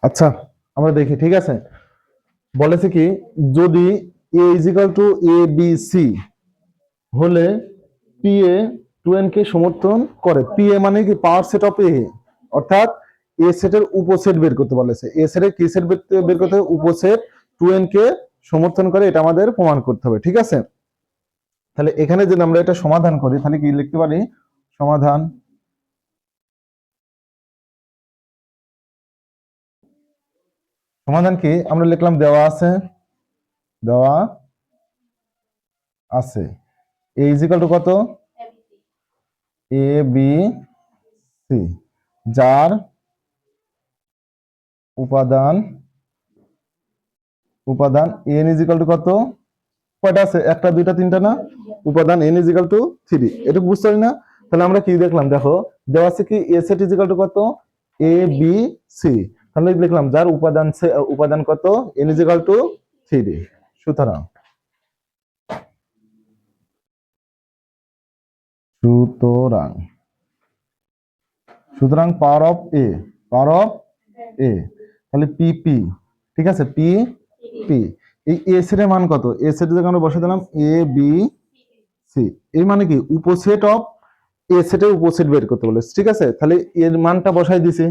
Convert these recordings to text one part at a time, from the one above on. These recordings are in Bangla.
আচ্ছা, আমরা দেখি। ঠিক আছে, বলেছে কি, যদি A is equal to A B C হলে P A to N K সমর্থন করে। পি এ মানে কি, পাওয়ার সেট অফ এ, অর্থাৎ এ সেটের উপসেট বের করতে বলেছে। এ সেটের কি সেট বের করতে হবে? উপসেট টু এন কে সমর্থন করে, এটা আমাদের প্রমাণ করতে হবে। ঠিক আছে, তাহলে এখানে যদি আমরা এটা সমাধান করি তাহলে কি লিখতে পারি? সমাধান সমাধান কি আমরা লিখলাম? দেওয়া আছে এ ইজ ইকাল টু কত? এ বি সি, যার উপাদান এন ইজ ইকাল টু কত? কয়টা আছে? একটা, দুইটা, তিনটা না? উপাদান এন ইজ ইকাল টু 3। এটা বুঝতে পারি না? তাহলে আমরা কি দেখলাম? দেখো, দেওয়া আছে কি এ সেট ইজ ইকাল টু কত? এ বি সি। তাহলে লিখলাম যার উপাদান কত? N is equal two 3। সুতরাং সুতরাং সুতরাং পাওয়ার অফ এ, তাহলে পি পি। ঠিক আছে, পি পি। এই এ সেটের মান কত? এ সেটের জায়গায় আমরা বসে দিলাম এ বি সি। এই মানে কি, উপসেট অফ এ সেটের উপসেট বের করতে বলেছে। ঠিক আছে, তাহলে এর মানটা বসাই দিছি,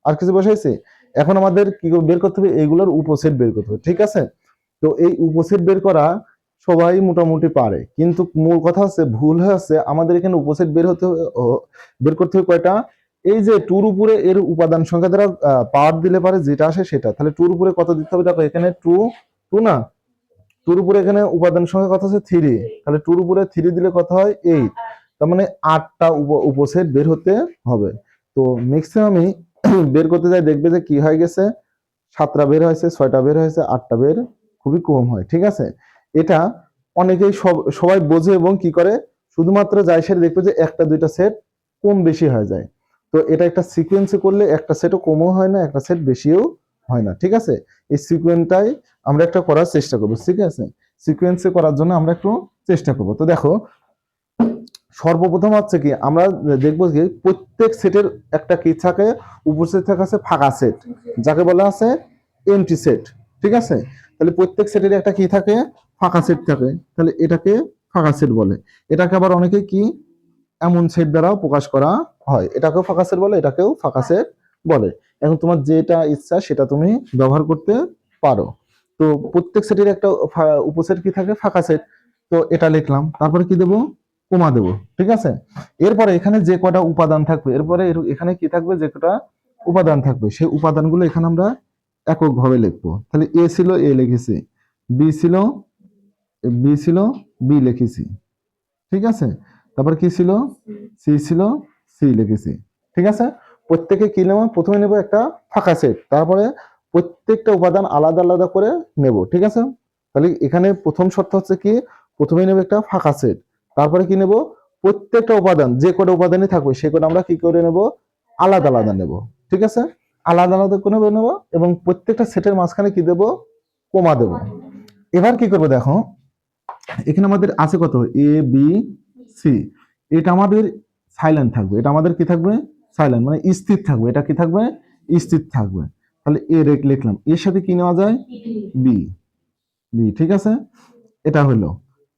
আর কিছু বসাইছে। এখন আমাদের কি বের করতে হবে? এইগুলোর উপসেট বের করতে হবে। ঠিক আছে, তো এই উপসেট বের করা সবাই মোটামুটি পারে, কিন্তু মূল কথা হচ্ছে, ভুল হচ্ছে আমাদের এখানে উপসেট বের করতে হবে কয়টা? এই যে টুর উপরে এর উপাদান সংখ্যা দ্বারা পাওয়ার দিলে পারে যেটা আসে সেটা। তাহলে টুর উপরে কত দিতে হবে? দেখো, এখানে টু, না, টুর উপরে এখানে উপাদান সংখ্যা কত আছে? 3। তাহলে টুর উপরে 3 দিলে কত হয়? 8। তার মানে 8টা উপসেট বের হতে হবে। তো ম্যাক্সিমামই বের করতে যাই দেখবে যে কি হয়ে গেছে, 7টা বের হয়েছে, 6টা বের হয়েছে, 8টা বের খুবই কম হয়। ঠিক আছে, এটা অনেকেই সবাই বোঝে এবং কি করে, শুধুমাত্র যায় সেটা দেখবে যে একটা দুইটা সেট কম বেশি হয়ে যায়। তো এটা একটা সিকোয়েন্সে করলে একটা সেটও কমও হয় না, একটা সেট বেশিও হয় না। ঠিক আছে, এই সিকোয়েন্সটাই আমরা একটা করার চেষ্টা করবো। ঠিক আছে, সিকোয়েন্সে করার জন্য আমরা একটু চেষ্টা করবো। তো দেখো, সর্বপ্রথম হচ্ছে কি, আমরা দেখবো যে প্রত্যেক সেটের একটা কি থাকে? উপসেট থাকে আছে ফাঁকা সেট, যাকে বলা আছে এমটি সেট। ঠিক আছে, তাহলে প্রত্যেক সেটের একটা কি থাকে? ফাঁকা সেট থাকে। তাহলে এটাকে ফাঁকা সেট বলে। এটাকে আবার অনেকে কি এমন সেট দ্বারাও প্রকাশ করা হয়। এটাকেও ফাঁকা সেট বলে, এটাকেও ফাঁকা সেট বলে। এখন তোমার যেটা ইচ্ছা সেটা তুমি ব্যবহার করতে পারো। তো প্রত্যেক সেটের একটা উপসেট কি থাকে? ফাঁকা সেট। তো এটা লিখলাম, তারপরে কি দেবো? কমা দেবো। ঠিক আছে, এরপরে এখানে যে কটা উপাদান থাকবে, এরপরে এখানে কি থাকবে? যে কটা উপাদান থাকবে সেই উপাদানগুলো এখানে আমরা এককভাবে লিখবো। তাহলে এ ছিল এ লিখেছি, বি ছিল বি লিখেছি। ঠিক আছে, তারপর কি ছিল? সি ছিল, সি লিখেছি। ঠিক আছে, প্রত্যেকে কি নেব? প্রথমে নেব একটা ফাঁকা সেট, তারপরে প্রত্যেকটা উপাদান আলাদা আলাদা করে নেব। ঠিক আছে, তাহলে এখানে প্রথম শর্ত হচ্ছে কি, প্রথমে নেব একটা ফাঁকা সেট, তারপরে কি নেব? প্রত্যেকটা উপাদান, যে কটা উপাদানই থাকবে সে কটা আমরা কি করে নেব? আলাদা আলাদা নেব। ঠিক আছে, আলাদা আলাদা করে নেব এবং প্রত্যেকটা সেটের মাঝখানে কি দেব? কমা দেব। এবার কি করবো? দেখো, এখানে আমাদের আছে কত? এ বি সি। এটা আমাদের সাইলেন্ট থাকবে, এটা আমাদের কি থাকবে? সাইলেন্ট, মানে স্থির থাকবে। এটা কি থাকবে? স্থির থাকবে। তাহলে এ লিখলাম, এর সাথে কি নেওয়া যায়? বি। ঠিক আছে, এটা হলো।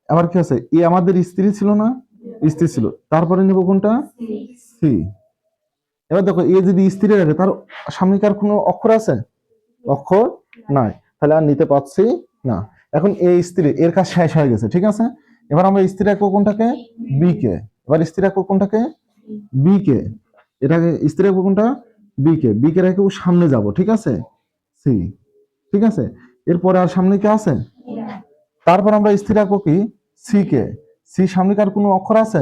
আবার কি আছে? এ আমাদের স্ত্রী ছিল না? স্থির ছিল। তারপরে নেব কোনটা? সি। এবার দেখো, এ যদি স্থির রাখে তার সামনে কি আর কোনো অক্ষর আছে? অক্ষর নাই, তাহলে আর নিতে পারছি না। এখন এই স্ত্রী, এর কাজ শেষ হয়ে গেছে। ঠিক আছে, এবার আমরা স্ত্রী রাখবো কোনটাকে? বি কে। এবার স্ত্রী রাখবো কোনটাকে? বি কে। এটাকে স্ত্রী রাখবো কোনটা? বি কে রেখে সামনে যাব। ঠিক আছে, সি। ঠিক আছে, এরপরে আর সামনে কি আছে? তারপর আমরা স্থির রাখবো কি? C K. সি সামনে কার কোনো অক্ষর আছে?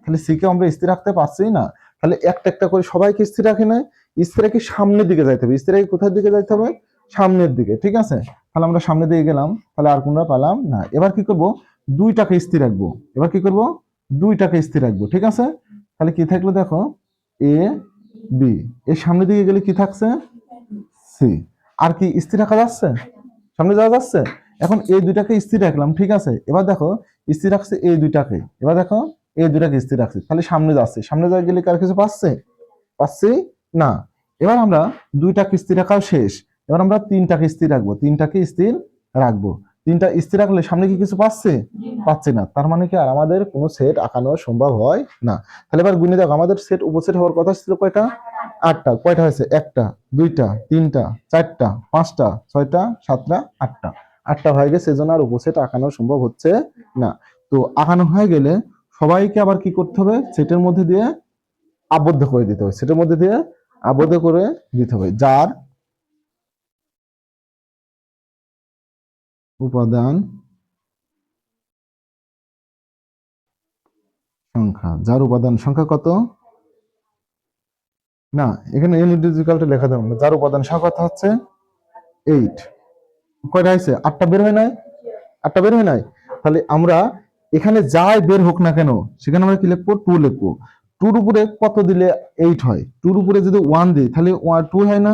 তাহলে সি কে আমরা স্থির রাখতে পারছি না। তাহলে একটা একটা করে সবাইকে স্থির রাখি না, স্থির রাখি সামনের দিকে যাইতে হবে। স্থির রাখি কোথার দিকে যাইতে হবে? সামনের দিকে। ঠিক আছে, তাহলে আমরা সামনের দিকে গেলাম, তাহলে আর কোনটা পেলাম না। এবার কি করব? দুইটাকে স্থির রাখবো। এবার কি করব? দুইটাকে স্থির রাখবো। ঠিক আছে, তাহলে কি থাকলো? দেখো, এ বি, এর সামনের দিকে গেলে কি থাকছে? সি। আর কি স্থির রাখা যাচ্ছে? সামনে যাওয়া যাচ্ছে? এখন এই দুইটাকে স্থির রাখলাম। ঠিক আছে, এবার দেখো, স্থির রাখছে এই দুইটাকে। এবার দেখো, এই দুইটাকে স্থির রাখছে, তাহলে সামনে যাচ্ছে। সামনে যাওয়া গেলে কার কিছু পাচ্ছে? পাচ্ছি না। এবার আমরা 2টা কিস্তি রাখাও শেষ, এবার আমরা 3টা কিস্তি রাখবো, 3টাকে স্থির রাখবো। 3টা স্থির রাখলে সামনে কি কিছু পাচ্ছে? পাচ্ছে না, তার মানে কি আর আমাদের কোনো সেট আঁকানো সম্ভব হয় না। তাহলে এবার গুণে দেখো, আমাদের সেট উপসেট হওয়ার কথা ছিল কয়টা? 8টা। কয়টা হয়েছে? 1টা, 2টা, 3টা, 4টা, 5টা, 6টা, 7টা, 8টা। 8টা হয়ে গেছে, সেজন্য আর উপসেট আঁকানো সম্ভব হচ্ছে না। তো আঁকানো হয়ে গেলে সবাইকে আবার কি করতে হবে? সেটের মধ্যে দিয়ে আবদ্ধ করে দিতে হবে, সেটার মধ্যে দিয়ে আবদ্ধ করে দিতে হবে। যার উপাদান সংখ্যা, যার উপাদান সংখ্যা কত? না, এখানে n ইকুয়ালটা লেখা যাবে না, যার উপাদান সংখ্যা কত হচ্ছে 8। কয়টা হয়েছে? 8টা বের হয় নাই? 8টা বের হয় নাই? তাহলে আমরা এখানে যাই বের হোক না কেন, সেখানে আমরা কি লিখবো? 2 লিখবো। 2 উপরে কত দিলে 8 হয়? 2 উপরে যদি 1 দিই তাহলে 2 হয় না?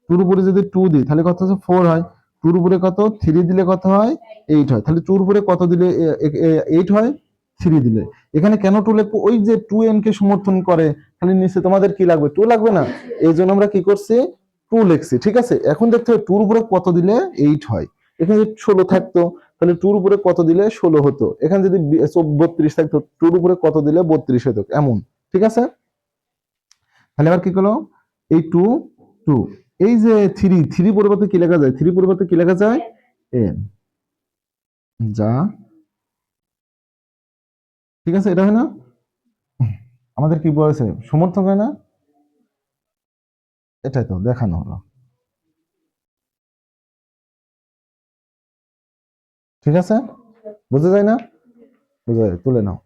2 উপরে যদি 2 দিই তাহলে কত হচ্ছে? 4 হয়। 2 উপরে কত? 3 দিলে কত হয়? 8 হয়। তাহলে 2 উপরে কত দিলে 8 হয়? 3 দিলে। এখানে কেন 2 লিখবো? ওই যে 2n কে সমর্থন করে, তাহলে নিচে তোমাদের কি লাগবে? 2 লাগবে না? এই জন্য আমরা কি করছি? 2 লিখছি, ঠিক আছে? এখন দেখতে হবে 2 উপরে কত দিলে 8 হয়। এখানে 16 থাকতো, তাহলে 2 উপরে কত দিলে 16 হতো। এখানে যদি 32 থাকতো, 2 উপরে কত দিলে 32 হতো, এমন। ঠিক আছে? তাহলে আবার কি করলো? এই 2, 2, এই যে 3, 3 পরিবর্তে কি লেখা যায়? 3 পরিবর্তে কি লেখা যায়? n। যা, ঠিক আছে, এটা হয় না? আমাদের কি বলেছে? সমর্থক হয় না? এটাই তো দেখানো হলো। ঠিক আছে? বুঝা যায় না? বুঝা যায়, তুলে নাও।